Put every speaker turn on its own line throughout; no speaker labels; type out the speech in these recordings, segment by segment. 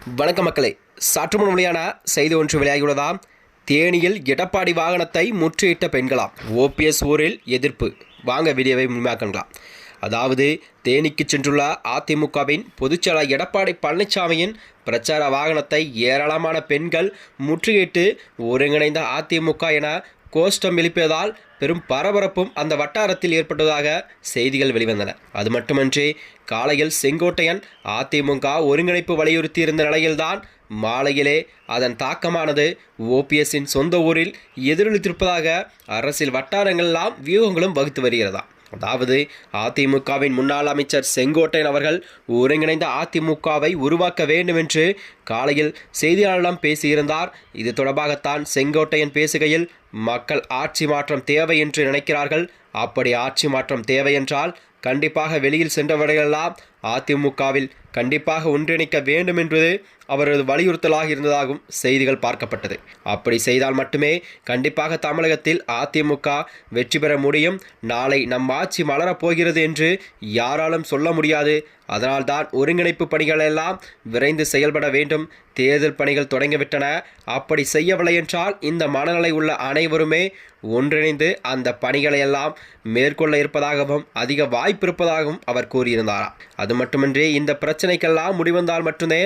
வணக்க மக்களே, சற்று முன் வெளியான செய்தி ஒன்று வெளியாகியுள்ளதாம். தேனியில் எடப்பாடி வாகனத்தை முற்றுகையிட்ட பெண்களாம். ஓபிஎஸ் ஊரில் எதிர்ப்பு. வாங்க வீடியோவை முன்பாக்கலாம். அதாவது தேனிக்கு சென்றுள்ள அதிமுகவின் பொதுச்செயலாளர் எடப்பாடி பழனிசாமியின் பிரச்சார வாகனத்தை ஏராளமான பெண்கள் முற்றுகையிட்டு ஒருங்கிணைந்த அதிமுக என கோஷ்டம் எழுப்பியதால் பெரும் பரபரப்பும் அந்த வட்டாரத்தில் ஏற்பட்டதாக செய்திகள் வெளிவந்தன. அது மட்டுமன்றி காலையில் செங்கோட்டையன் அதிமுக ஒருங்கிணைப்பு வலியுறுத்தியிருந்த நிலையில்தான் மாலையிலே அதன் தாக்கமானது ஓபிஎஸ்ஸின் சொந்த ஊரில் எதிரொலித்திருப்பதாக அரசியல் வட்டாரங்களெல்லாம் வியூகங்களும் வகுத்து வருகிறதா. அதாவது அதிமுகவின் முன்னாள் அமைச்சர் செங்கோட்டையன் அவர்கள் ஒருங்கிணைந்த அதிமுகவை உருவாக்க வேண்டும் என்று காலையில் செய்தியாளர்களிடம் பேசியிருந்தார். இது தொடர்பாகத்தான் செங்கோட்டையன் பேசுகையில், மக்கள் ஆட்சி மாற்றம் தேவை என்று நினைக்கிறார்கள். அப்படி ஆட்சி மாற்றம் தேவை என்றால் கண்டிப்பாக வெளியில் சென்றவர்களெல்லாம் அதிமுகவில் கண்டிப்பாக ஒன்றிணைக்க வேண்டும் என்பது அவரது வலியுறுத்தலாக இருந்ததாகவும் செய்திகள் பார்க்கப்பட்டது. அப்படி செய்தால் மட்டுமே கண்டிப்பாக தமிழகத்தில் அதிமுக வெற்றி பெற முடியும். நாளை நம் ஆட்சி மலரப்போகிறது என்று யாராலும் சொல்ல முடியாது. அதனால்தான் ஒருங்கிணைப்பு பணிகள் எல்லாம் விரைந்து செயல்பட வேண்டும். தேர்தல் பணிகள் தொடங்கிவிட்டன. அப்படி செய்யவில்லை என்றால் இந்த மனநிலை உள்ள அனைவருமே ஒன்றிணைந்து அந்த பணிகளை எல்லாம் மேற்கொள்ள இருப்பதாகவும் அதிக வாய்ப்பு இருப்பதாகவும் அவர் கூறியிருந்தாராம். அது மட்டுமின்றி இந்த பிரச்சனைக்கெல்லாம் முடிவந்தால் மட்டுமே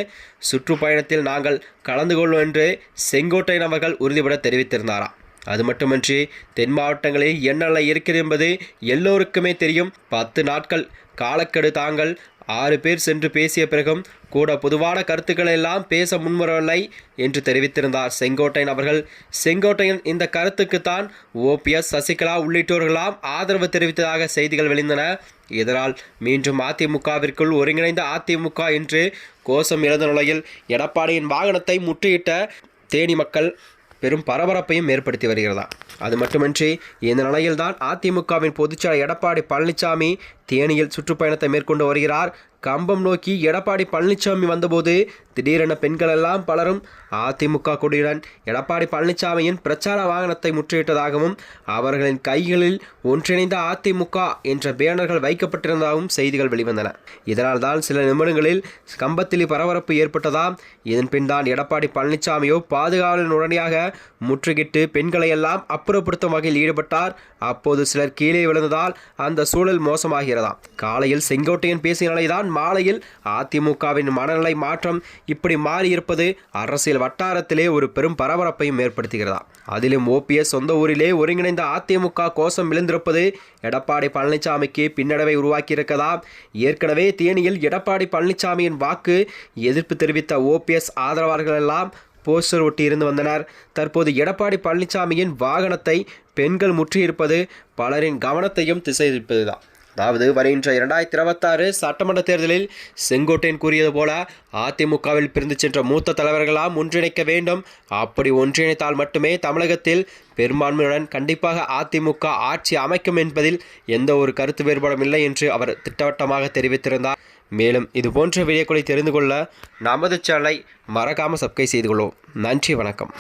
சுற்றுப்பயணத்தில் நாங்கள் கலந்து கொள்வோம் என்று செங்கோட்டையன் அவர்கள் உறுதிபட தெரிவித்திருந்தாராம். அது மட்டுமின்றி தென் மாவட்டங்களில் என்ன இருக்கிறது என்பது எல்லோருக்குமே தெரியும். 10 நாட்கள் காலக்கெடு தாங்கள் 6 பேர் சென்று பேசிய பிறகும் கூட பொதுவான கருத்துக்கள் எல்லாம் பேச முன்வரவில்லை என்று தெரிவித்திருந்தார் செங்கோட்டையன் அவர்கள். செங்கோட்டையன் இந்த கருத்துக்குத்தான் ஓபிஎஸ், சசிகலா உள்ளிட்டோர்களாம் ஆதரவு தெரிவித்ததாக செய்திகள் வெளிந்தன. இதனால் மீண்டும் அதிமுகவிற்குள் ஒருங்கிணைந்த அதிமுக என்று கோஷம் எழுந்த நிலையில் எடப்பாடியின் வாகனத்தை முற்றுகையிட்ட தேனி மக்கள் பெரும் பரபரப்பையும் ஏற்படுத்தி வருகிறதா. அது மட்டுமின்றி இந்த நிலையில்தான் அதிமுகவின் பொதுச்செயலாளர் எடப்பாடி பழனிசாமி தேனியில் சுற்றுப்பயணத்தை மேற்கொண்டு வருகிறார். கம்பம் நோக்கி எடப்பாடி பழனிசாமி வந்தபோது திடீரென பெண்கள் எல்லாம் பலரும் அதிமுக கொடியுடன் எடப்பாடி பழனிசாமியின் பிரச்சார வாகனத்தை முற்றுகையிட்டதாகவும் அவர்களின் கைகளில் ஒன்றிணைந்த அதிமுக என்ற பேனர்கள் வைக்கப்பட்டிருந்ததாகவும் செய்திகள் வெளிவந்தன. இதனால் தான் சில நிமிடங்களில் கம்பத்தில் பரபரப்பு ஏற்பட்டதாம். இதன் பின் தான் எடப்பாடி பழனிசாமியோ பாதுகாவலன் உடனடியாக முற்றுகிட்டு பெண்களை எல்லாம் அப்புறப்படுத்தும் வகையில் ஈடுபட்டார். அப்போது சிலர் கீழே விழுந்ததால் அந்த சூழல் மோசமாகிறதாம். காலையில் செங்கோட்டையன் பேசிய நிலைதான் மாலையில் அதிமுகவின் மனநிலை மாற்றம் இப்படி மாறியிருப்பது அரசியல் வட்டாரத்திலே ஒரு பெரும் பரபரப்பையும் ஏற்படுத்துகிறதா. அதிலும் ஓபிஎஸ் சொந்த ஊரிலே ஒருங்கிணைந்த அதிமுக கோஷம் விழுந்திருப்பது எடப்பாடி பழனிசாமிக்கு பின்னடைவை உருவாக்கியிருக்கதாம். ஏற்கனவே தேனியில் எடப்பாடி பழனிசாமியின் வாக்கு எதிர்ப்பு தெரிவித்த ஓபிஎஸ் ஆதரவாளர்கள் எல்லாம் போஸ்டர் ஒட்டி இருந்து வந்தனர். தற்போது எடப்பாடி பழனிசாமியின் வாகனத்தை பெண்கள் முற்றியிருப்பது பலரின் கவனத்தையும் திசை திருப்பதுதான். அதாவது வருகின்ற 2026 சட்டமன்ற தேர்தலில் செங்கோட்டையன் கூறியது போல அதிமுகவில் பிரிந்து சென்ற மூத்த தலைவர்களாம் ஒன்றிணைக்க வேண்டும். அப்படி ஒன்றிணைத்தால் மட்டுமே தமிழகத்தில் பெரும்பான்மையுடன் கண்டிப்பாக அதிமுக ஆட்சி அமைக்கும் என்பதில் எந்த ஒரு கருத்து வேறுபாடும் இல்லை என்று அவர் திட்டவட்டமாக தெரிவித்திருந்தார். மேலும் இதுபோன்ற வீடியோக்களை தெரிந்து கொள்ள நமது சேனலை மறக்காமல் சப்ஸ்கிரைப் செய்து கொள்வோம். நன்றி, வணக்கம்.